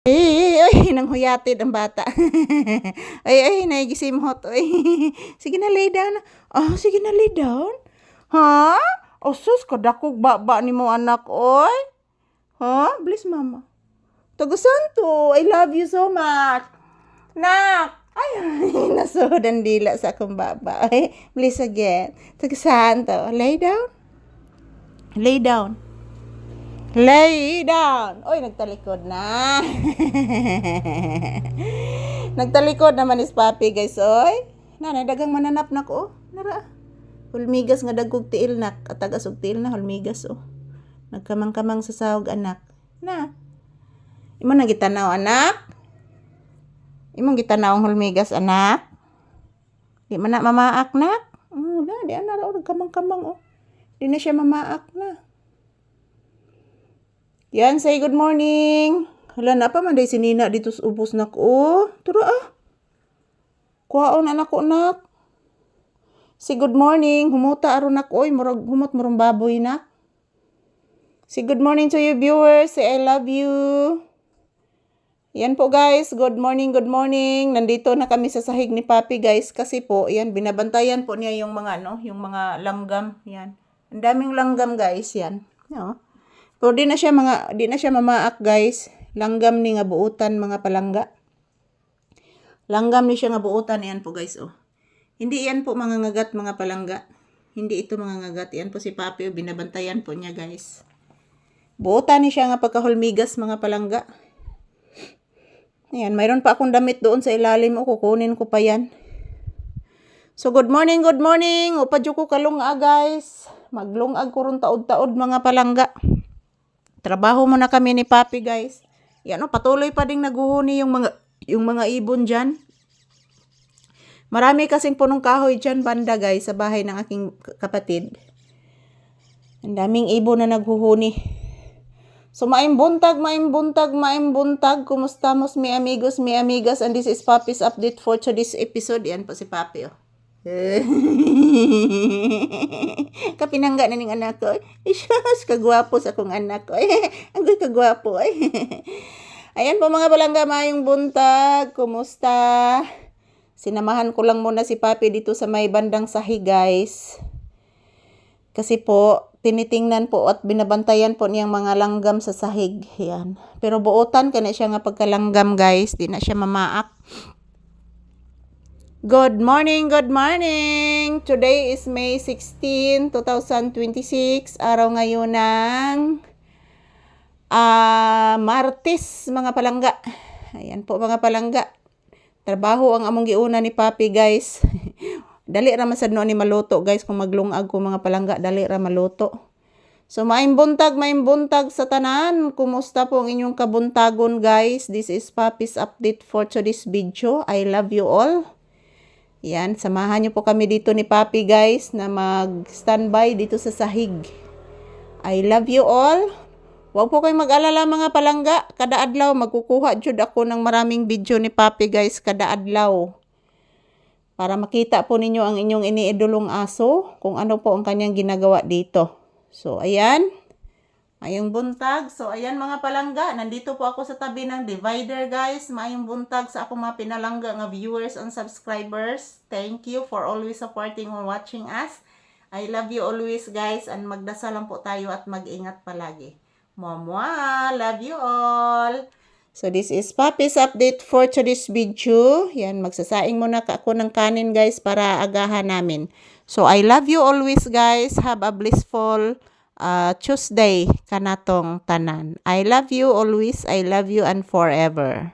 Ay, nang huyatid ang bata. Ay, naigisimhot. Ay, sige na, lay down. Oh, sige na, lay down. Ha? Oh, sus, kadakog baba ni mo anak, oy. Ha? Bless mama. Tagusanto, I love you so much. Nak! Ay, nasodan dila sa akong baba. Ay, bless again. Tagusanto, lay down. Lay down. Lay down. Oy, nagtalikod na. Nagtalikod naman is papi, guys, oy. Nanay, dagang mananap na ko. Nara. Hulmigas nga dagkog tiil nak. Atagas og tiil na, hulmigas, oh. Nagkamang-kamang sa sahog, anak. Na. Imo na gitanaw, anak. Imong gitanaw ang hulmigas, anak. Di man na mamaak, nak. Oh, na, di ana raw nagkamang-kamang, oh. Di na siya mamaak na. Yan, say good morning. Hala na pa man day si Nina dito sa ubos na ko. Tura ah. Kuhaon anak ko nak. Say good morning. Humuta aron nak oy, murag humot murong baboy nak. Say good morning to you viewers. Say I love you. Yan po guys, good morning, good morning. Nandito na kami sa sahig ni Papi guys kasi po, yan binabantayan po niya yung mga yung mga langgam, yan. Ang daming langgam guys, yan. No. Pero di na siya mamaak guys. Langgam ni nga buutan mga palangga. Langgam ni siya nga buutan, yan po guys, oh. Hindi yan po mga ngagat mga palangga. Hindi ito mga ngagat. Yan po si Papi, oh, binabantayan po niya guys. Buutan ni siya nga pagkahulmigas mga palangga. Ayan, mayroon pa akong damit doon sa ilalim, oh, kukunin ko pa yan. So good morning, good morning. Upadyo ko kalunga guys. Maglungag ko ron taod-taod mga palangga. Trabaho muna kami ni Papi guys. Yan, oh, patuloy pa ding naguhuni yung mga ibon dyan. Marami kasing punong kahoy dyan banda guys sa bahay ng aking kapatid. Ang daming ibon na naghuhuni. So maing buntag. Kumusta mos mi amigos, mi amigas, and this is Papi's update for today's episode. Yan po si Papi, oh. Kapinangga na ning anak ko. Isyos, kagwapo sa akong anak ko. Ang kagwapo. Ayan po mga palangga, mayong buntag. Kumusta? Sinamahan ko lang muna si Papi dito sa may bandang sahig guys. Kasi po, tinitingnan po at binabantayan po niyang mga langgam sa sahig. Yan. Pero buotan ka na siya nga pagkalanggam guys. Di na siya mamaak. Good morning, good morning! Today is May 16, 2026. Araw ngayon ng Martes, mga palangga. Ayan po mga palangga. Trabaho ang among giuna ni Papi guys. Dali ra masad no ni maluto guys kung maglungag ko mga palangga, dali ra maluto. So maayong buntag sa tanan. Kumusta po ang inyong kabuntagon guys? This is Papi's update for today's video. I love you all. Yan, samahan niyo po kami dito ni Papi guys na mag-standby dito sa sahig. I love you all. Huwag po kayong mag-alala mga palangga. Kada adlaw magkukuha jud ako ng maraming video ni Papi guys kada adlaw. Para makita po ninyo ang inyong iniidolong aso kung ano po ang kanyang ginagawa dito. So ayan. Mayong buntag. So, ayan mga palangga. Nandito po ako sa tabi ng divider, guys. Mayong buntag sa akong mga pinalangga nga viewers and subscribers. Thank you for always supporting and watching us. I love you always, guys. And magdasal lang po tayo at mag-ingat palagi. Mwah! Love you all! So, this is Papi's update for today's video. Yan, magsasaing muna ako ng kanin, guys, para agahan namin. So, I love you always, guys. Have a blissful Tuesday kanatong tanan. I love you always. I love you and forever.